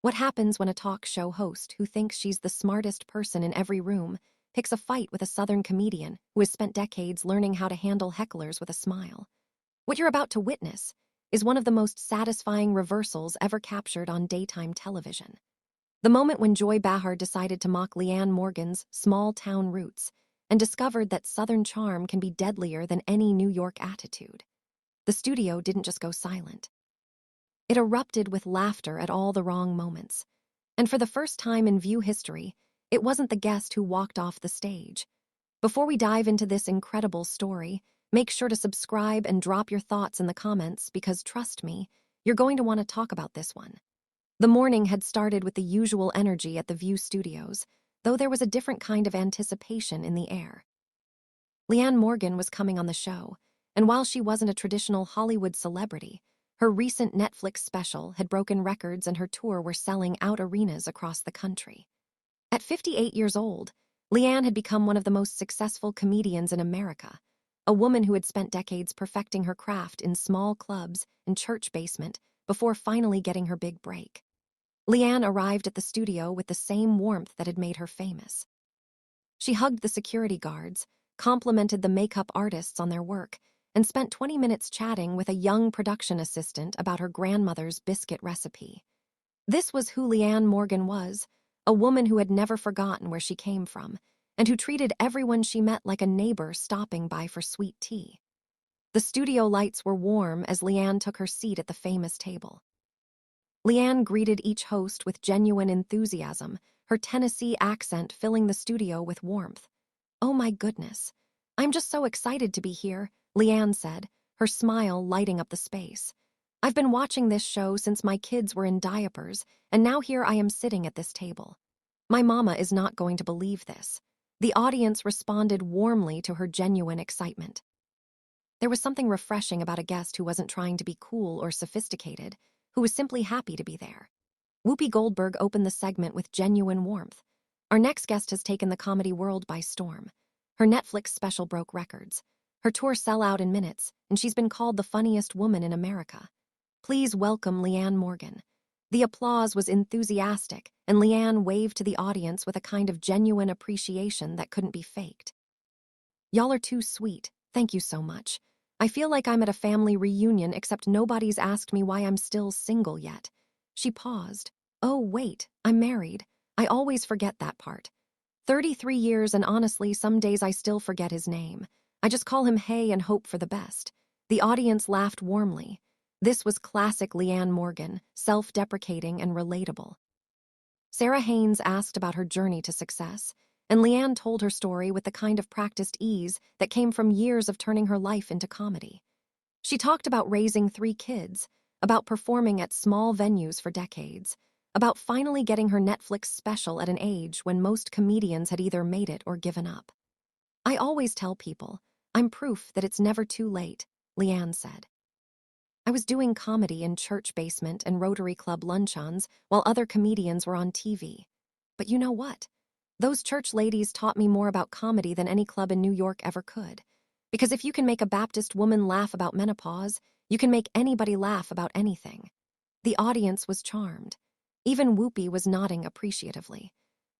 What happens when a talk show host who thinks she's the smartest person in every room picks a fight with a Southern comedian who has spent decades learning how to handle hecklers with a smile? What you're about to witness is one of the most satisfying reversals ever captured on daytime television. The moment when Joy Behar decided to mock Leanne Morgan's small-town roots and discovered that Southern charm can be deadlier than any New York attitude. The studio didn't just go silent. It erupted with laughter at all the wrong moments. And for the first time in View history, it wasn't the guest who walked off the stage. Before we dive into this incredible story, make sure to subscribe and drop your thoughts in the comments because, trust me, you're going to want to talk about this one. The morning had started with the usual energy at the View studios, though there was a different kind of anticipation in the air. Leanne Morgan was coming on the show, and while she wasn't a traditional Hollywood celebrity, her recent Netflix special had broken records and her tour were selling out arenas across the country. At 58 years old, Leanne had become one of the most successful comedians in America, a woman who had spent decades perfecting her craft in small clubs and church basement before finally getting her big break. Leanne arrived at the studio with the same warmth that had made her famous. She hugged the security guards, complimented the makeup artists on their work, and spent 20 minutes chatting with a young production assistant about her grandmother's biscuit recipe. This was who Leanne Morgan was, a woman who had never forgotten where she came from, and who treated everyone she met like a neighbor stopping by for sweet tea. The studio lights were warm as Leanne took her seat at the famous table. Leanne greeted each host with genuine enthusiasm, her Tennessee accent filling the studio with warmth. "Oh my goodness, I'm just so excited to be here," Leanne said, her smile lighting up the space. "I've been watching this show since my kids were in diapers, and now here I am sitting at this table. My mama is not going to believe this." The audience responded warmly to her genuine excitement. There was something refreshing about a guest who wasn't trying to be cool or sophisticated, who was simply happy to be there. Whoopi Goldberg opened the segment with genuine warmth. Our next guest has taken the comedy world by storm. Her Netflix special broke records. Her tour sell out in minutes, and she's been called the funniest woman in America. Please welcome Leanne Morgan. The applause was enthusiastic, and Leanne waved to the audience with a kind of genuine appreciation that couldn't be faked. "Y'all are too sweet. Thank you so much. I feel like I'm at a family reunion except nobody's asked me why I'm still single yet." She paused. "Oh, wait, I'm married. I always forget that part. 33 years, and honestly, some days I still forget his name. I just call him Hay and hope for the best." The audience laughed warmly. This was classic Leanne Morgan, self-deprecating and relatable. Sarah Haynes asked about her journey to success, and Leanne told her story with the kind of practiced ease that came from years of turning her life into comedy. She talked about raising 3 kids, about performing at small venues for decades, about finally getting her Netflix special at an age when most comedians had either made it or given up. "I always tell people, I'm proof that it's never too late," Leanne said. "I was doing comedy in church basement and Rotary Club luncheons while other comedians were on TV. But you know what? Those church ladies taught me more about comedy than any club in New York ever could. Because if you can make a Baptist woman laugh about menopause, you can make anybody laugh about anything." The audience was charmed. Even Whoopi was nodding appreciatively.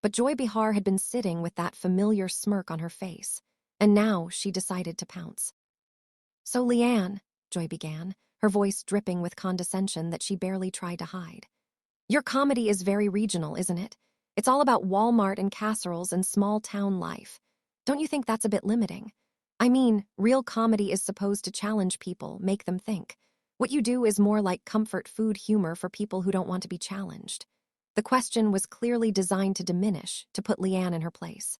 But Joy Behar had been sitting with that familiar smirk on her face, and now she decided to pounce. "So Leanne," Joy began, her voice dripping with condescension that she barely tried to hide. "Your comedy is very regional, isn't it? It's all about Walmart and casseroles and small-town life. Don't you think that's a bit limiting? I mean, real comedy is supposed to challenge people, make them think. What you do is more like comfort food humor for people who don't want to be challenged." The question was clearly designed to diminish, to put Leanne in her place.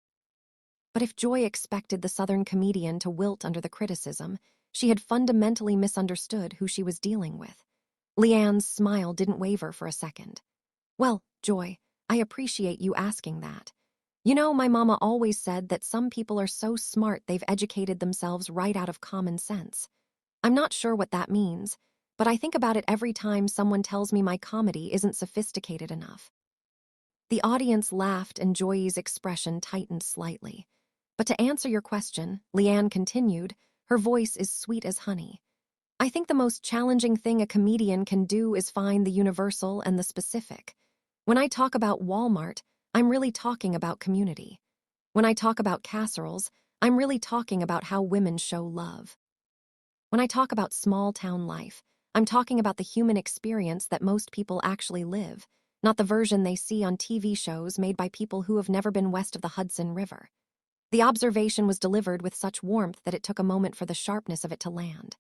But if Joy expected the Southern comedian to wilt under the criticism, she had fundamentally misunderstood who she was dealing with. Leanne's smile didn't waver for a second. "Well, Joy, I appreciate you asking that. You know, my mama always said that some people are so smart they've educated themselves right out of common sense. I'm not sure what that means, but I think about it every time someone tells me my comedy isn't sophisticated enough." The audience laughed and Joy's expression tightened slightly. But to answer your question, Leanne continued, her voice is sweet as honey. "I think the most challenging thing a comedian can do is find the universal and the specific. When I talk about Walmart, I'm really talking about community. When I talk about casseroles, I'm really talking about how women show love. When I talk about small town life, I'm talking about the human experience that most people actually live, not the version they see on TV shows made by people who have never been west of the Hudson River. The observation was delivered with such warmth that it took a moment for the sharpness of it to land.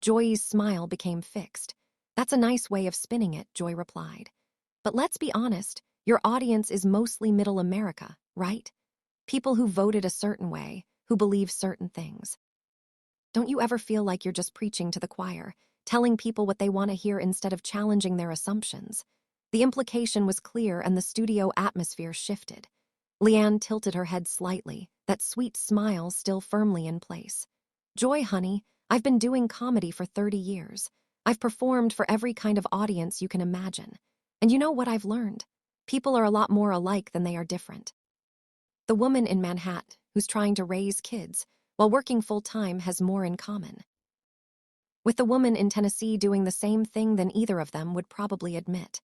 Joy's smile became fixed. "That's a nice way of spinning it," Joy replied. "But let's be honest, your audience is mostly Middle America, right? People who voted a certain way, who believe certain things. Don't you ever feel like you're just preaching to the choir, telling people what they want to hear instead of challenging their assumptions?" The implication was clear and the studio atmosphere shifted. Leanne tilted her head slightly, that sweet smile still firmly in place. "Joy, honey, I've been doing comedy for 30 years. I've performed for every kind of audience you can imagine. And you know what I've learned? People are a lot more alike than they are different. The woman in Manhattan, who's trying to raise kids while working full-time, has more in common with the woman in Tennessee doing the same thing than either of them would probably admit.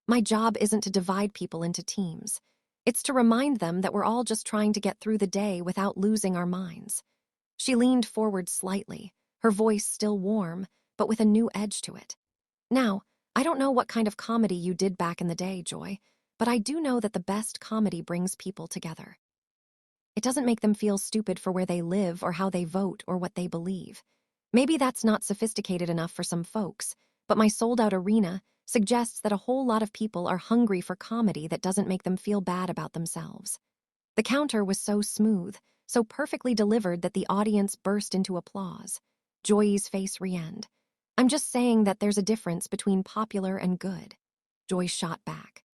My job isn't to divide people into teams. It's to remind them that we're all just trying to get through the day without losing our minds." She leaned forward slightly, her voice still warm, but with a new edge to it. "Now, I don't know what kind of comedy you did back in the day, Joy, but I do know that the best comedy brings people together. It doesn't make them feel stupid for where they live or how they vote or what they believe. Maybe that's not sophisticated enough for some folks, but my sold-out arena suggests that a whole lot of people are hungry for comedy that doesn't make them feel bad about themselves." The counter was so smooth, so perfectly delivered that the audience burst into applause. Joy's face re-ended. "I'm just saying that there's a difference between popular and good." Joy shot back.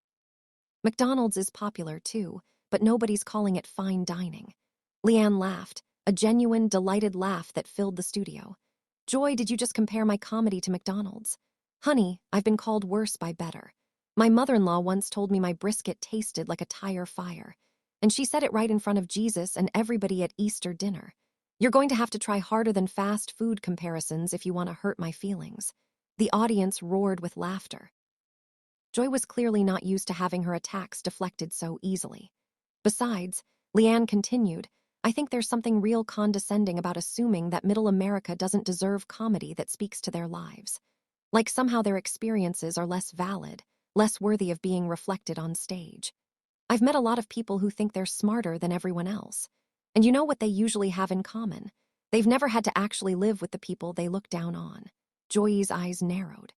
"McDonald's is popular too, but nobody's calling it fine dining." Leanne laughed, a genuine, delighted laugh that filled the studio. "Joy, did you just compare my comedy to McDonald's? Honey, I've been called worse by better. My mother-in-law once told me my brisket tasted like a tire fire, and she said it right in front of Jesus and everybody at Easter dinner. You're going to have to try harder than fast food comparisons if you want to hurt my feelings." The audience roared with laughter. Joy was clearly not used to having her attacks deflected so easily. Besides, Leanne continued, "I think there's something real condescending about assuming that Middle America doesn't deserve comedy that speaks to their lives. Like somehow their experiences are less valid, less worthy of being reflected on stage. I've met a lot of people who think they're smarter than everyone else. And you know what they usually have in common? They've never had to actually live with the people they look down on." Joy's eyes narrowed.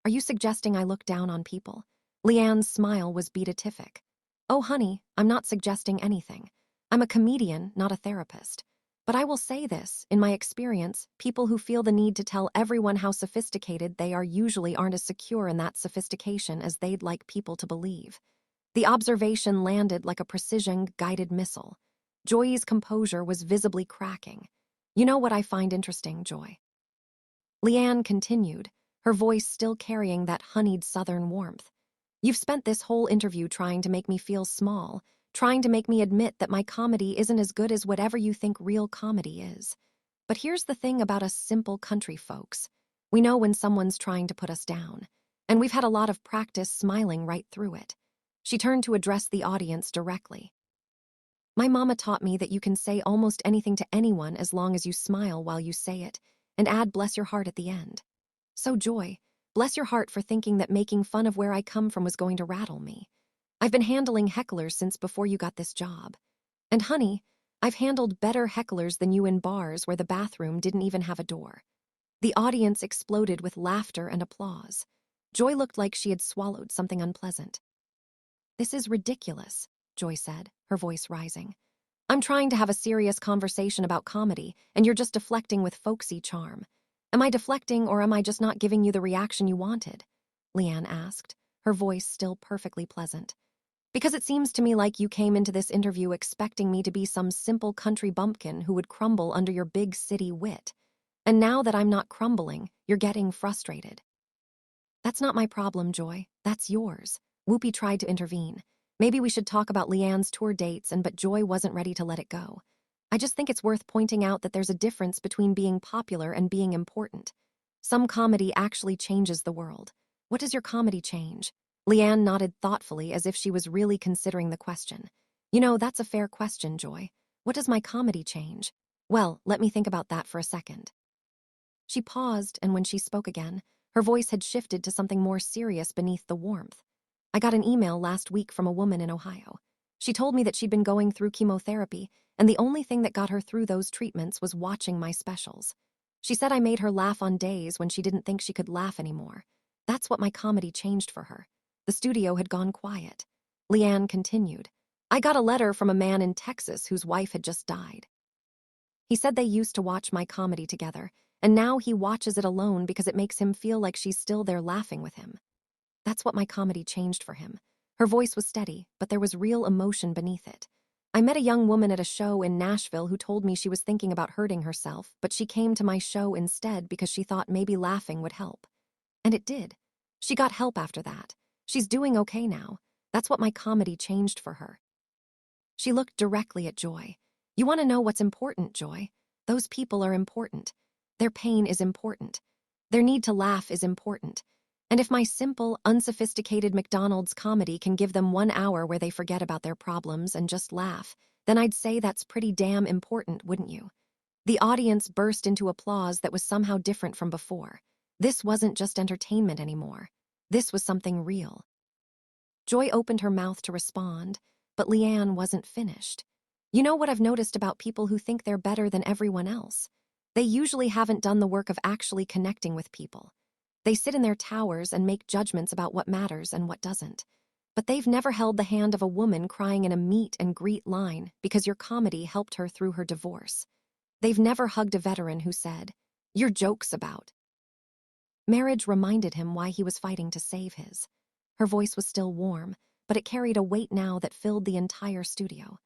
"Are you suggesting I look down on people?" Leanne's smile was beatific. "Oh, honey, I'm not suggesting anything. I'm a comedian, not a therapist. But I will say this, in my experience, people who feel the need to tell everyone how sophisticated they are usually aren't as secure in that sophistication as they'd like people to believe." The observation landed like a precision-guided missile. Joy's composure was visibly cracking. "You know what I find interesting, Joy?" Leanne continued, her voice still carrying that honeyed southern warmth. "You've spent this whole interview trying to make me feel small, trying to make me admit that my comedy isn't as good as whatever you think real comedy is. But here's the thing about us simple country folks. We know when someone's trying to put us down, and we've had a lot of practice smiling right through it." She turned to address the audience directly. "My mama taught me that you can say almost anything to anyone as long as you smile while you say it, and add 'bless your heart' at the end. So, Joy, bless your heart for thinking that making fun of where I come from was going to rattle me. I've been handling hecklers since before you got this job. And honey, I've handled better hecklers than you in bars where the bathroom didn't even have a door." The audience exploded with laughter and applause. Joy looked like she had swallowed something unpleasant. "This is ridiculous," Joy said, her voice rising. "I'm trying to have a serious conversation about comedy, and you're just deflecting with folksy charm. Am I deflecting, or am I just not giving you the reaction you wanted?" Leanne asked, her voice still perfectly pleasant. "Because it seems to me like you came into this interview expecting me to be some simple country bumpkin who would crumble under your big city wit. And now that I'm not crumbling, you're getting frustrated." "That's not my problem, Joy. That's yours." Whoopi tried to intervene. Maybe we should talk about Leanne's tour dates, but Joy wasn't ready to let it go. "I just think it's worth pointing out that there's a difference between being popular and being important. Some comedy actually changes the world. What does your comedy change?" Leanne nodded thoughtfully as if she was really considering the question. You know, that's a fair question, Joy. What does my comedy change? Well, let me think about that for a second. She paused, and when she spoke again, her voice had shifted to something more serious beneath the warmth. I got an email last week from a woman in Ohio. She told me that she'd been going through chemotherapy, and the only thing that got her through those treatments was watching my specials. She said I made her laugh on days when she didn't think she could laugh anymore. That's what my comedy changed for her. The studio had gone quiet. Leanne continued. I got a letter from a man in Texas whose wife had just died. He said they used to watch my comedy together, and now he watches it alone because it makes him feel like she's still there laughing with him. That's what my comedy changed for him. Her voice was steady, but there was real emotion beneath it. I met a young woman at a show in Nashville who told me she was thinking about hurting herself, but she came to my show instead because she thought maybe laughing would help. And it did. She got help after that. She's doing okay now. That's what my comedy changed for her. She looked directly at Joy. You want to know what's important, Joy? Those people are important. Their pain is important. Their need to laugh is important. And if my simple, unsophisticated McDonald's comedy can give them 1 hour where they forget about their problems and just laugh, then I'd say that's pretty damn important, wouldn't you? The audience burst into applause that was somehow different from before. This wasn't just entertainment anymore. This was something real. Joy opened her mouth to respond, but Leanne wasn't finished. You know what I've noticed about people who think they're better than everyone else? They usually haven't done the work of actually connecting with people. They sit in their towers and make judgments about what matters and what doesn't. But they've never held the hand of a woman crying in a meet and greet line because your comedy helped her through her divorce. They've never hugged a veteran who said, "Your joke's about." Marriage reminded him why he was fighting to save his. Her voice was still warm, but it carried a weight now that filled the entire studio.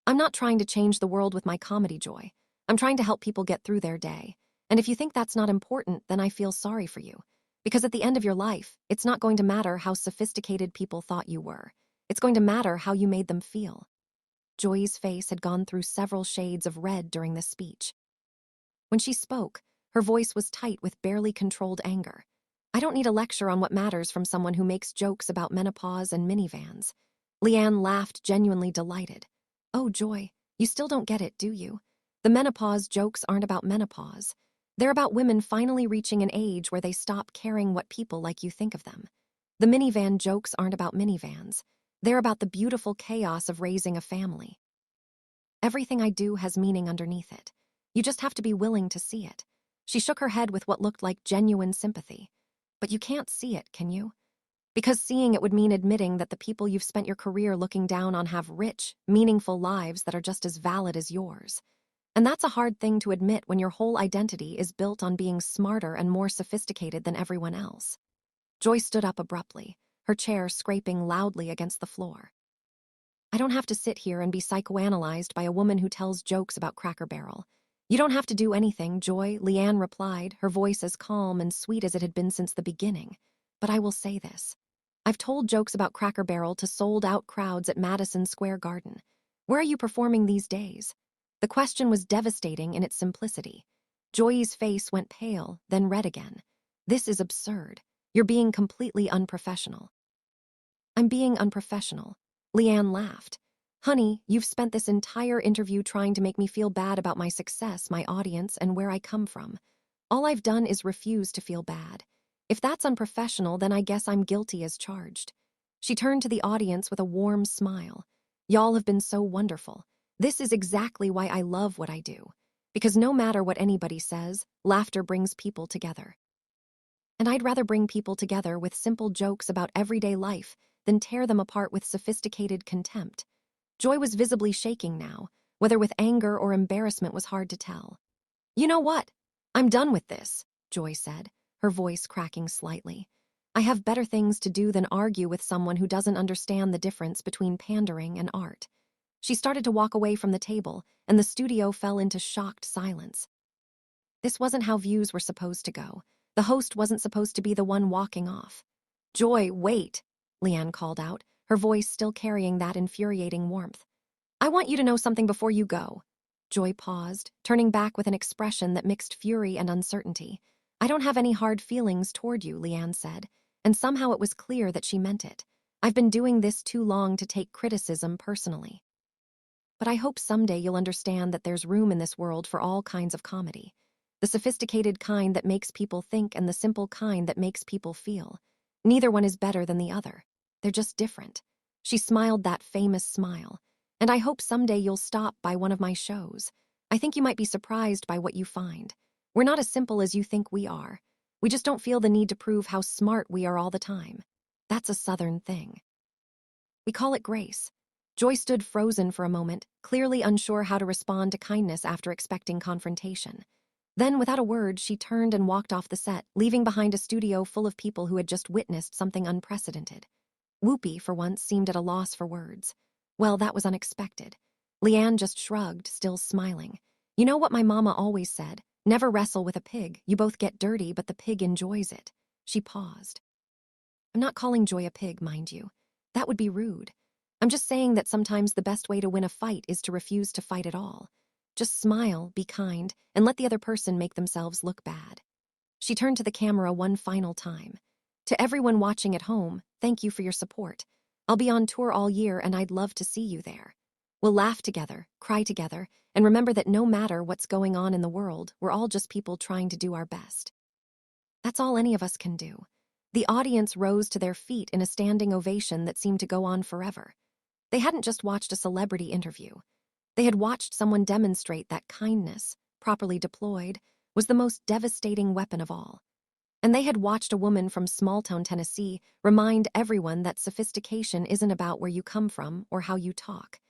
I'm not trying to change the world with my comedy, Joy. I'm trying to help people get through their day. And if you think that's not important, then I feel sorry for you. Because at the end of your life, it's not going to matter how sophisticated people thought you were. It's going to matter how you made them feel. Joy's face had gone through several shades of red during this speech. When she spoke, her voice was tight with barely controlled anger. I don't need a lecture on what matters from someone who makes jokes about menopause and minivans. Leanne laughed, genuinely delighted. Oh, Joy, you still don't get it, do you? The menopause jokes aren't about menopause. They're about women finally reaching an age where they stop caring what people like you think of them. The minivan jokes aren't about minivans. They're about the beautiful chaos of raising a family. Everything I do has meaning underneath it. You just have to be willing to see it. She shook her head with what looked like genuine sympathy. But you can't see it, can you? Because seeing it would mean admitting that the people you've spent your career looking down on have rich, meaningful lives that are just as valid as yours. And that's a hard thing to admit when your whole identity is built on being smarter and more sophisticated than everyone else. Joy stood up abruptly, her chair scraping loudly against the floor. I don't have to sit here and be psychoanalyzed by a woman who tells jokes about Cracker Barrel. You don't have to do anything, Joy, Leanne replied, her voice as calm and sweet as it had been since the beginning. But I will say this. I've told jokes about Cracker Barrel to sold-out crowds at Madison Square Garden. Where are you performing these days? The question was devastating in its simplicity. Joy's face went pale, then red again. This is absurd. You're being completely unprofessional. I'm being unprofessional. Leanne laughed. Honey, you've spent this entire interview trying to make me feel bad about my success, my audience, and where I come from. All I've done is refuse to feel bad. If that's unprofessional, then I guess I'm guilty as charged. She turned to the audience with a warm smile. Y'all have been so wonderful. This is exactly why I love what I do. Because no matter what anybody says, laughter brings people together. And I'd rather bring people together with simple jokes about everyday life than tear them apart with sophisticated contempt. Joy was visibly shaking now, whether with anger or embarrassment was hard to tell. You know what? I'm done with this, Joy said, her voice cracking slightly. I have better things to do than argue with someone who doesn't understand the difference between pandering and art. She started to walk away from the table, and the studio fell into shocked silence. This wasn't how views were supposed to go. The host wasn't supposed to be the one walking off. Joy, wait, Leanne called out, her voice still carrying that infuriating warmth. I want you to know something before you go. Joy paused, turning back with an expression that mixed fury and uncertainty. I don't have any hard feelings toward you, Leanne said. and somehow it was clear that she meant it. I've been doing this too long to take criticism personally. But I hope someday you'll understand that there's room in this world for all kinds of comedy. The sophisticated kind that makes people think and the simple kind that makes people feel. Neither one is better than the other. They're just different. She smiled that famous smile. And I hope someday you'll stop by one of my shows. I think you might be surprised by what you find. We're not as simple as you think we are. We just don't feel the need to prove how smart we are all the time. That's a Southern thing. We call it grace. Joy stood frozen for a moment, clearly unsure how to respond to kindness after expecting confrontation. Then, without a word, she turned and walked off the set, leaving behind a studio full of people who had just witnessed something unprecedented. Whoopi, for once, seemed at a loss for words. Well, that was unexpected. Leanne just shrugged, still smiling. You know what my mama always said? Never wrestle with a pig. You both get dirty, but the pig enjoys it. She paused. I'm not calling Joy a pig, mind you. That would be rude. I'm just saying that sometimes the best way to win a fight is to refuse to fight at all. Just smile, be kind, and let the other person make themselves look bad. She turned to the camera one final time. To everyone watching at home, thank you for your support. I'll be on tour all year and I'd love to see you there. We'll laugh together, cry together, and remember that no matter what's going on in the world, we're all just people trying to do our best. That's all any of us can do. The audience rose to their feet in a standing ovation that seemed to go on forever. They hadn't just watched a celebrity interview. They had watched someone demonstrate that kindness, properly deployed, was the most devastating weapon of all. And they had watched a woman from small-town Tennessee remind everyone that sophistication isn't about where you come from or how you talk.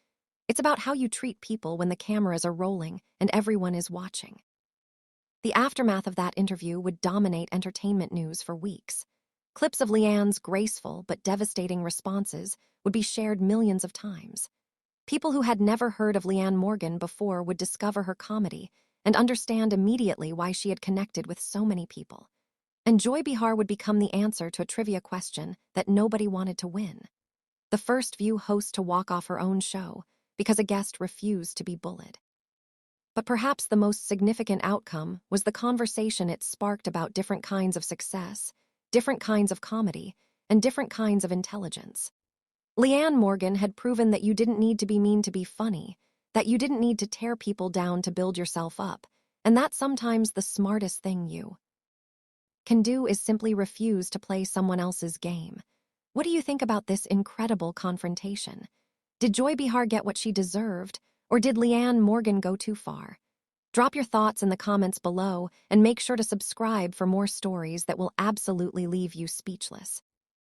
It's about how you treat people when the cameras are rolling and everyone is watching. The aftermath of that interview would dominate entertainment news for weeks. Clips of Leanne's graceful but devastating responses would be shared millions of times. People who had never heard of Leanne Morgan before would discover her comedy and understand immediately why she had connected with so many people. And Joy Behar would become the answer to a trivia question that nobody wanted to win. The first View host to walk off her own show because a guest refused to be bullied. But perhaps the most significant outcome was the conversation it sparked about different kinds of success, different kinds of comedy, and different kinds of intelligence. Leanne Morgan had proven that you didn't need to be mean to be funny, that you didn't need to tear people down to build yourself up, and that sometimes the smartest thing you can do is simply refuse to play someone else's game. What do you think about this incredible confrontation? Did Joy Behar get what she deserved, or did Leanne Morgan go too far? Drop your thoughts in the comments below and make sure to subscribe for more stories that will absolutely leave you speechless.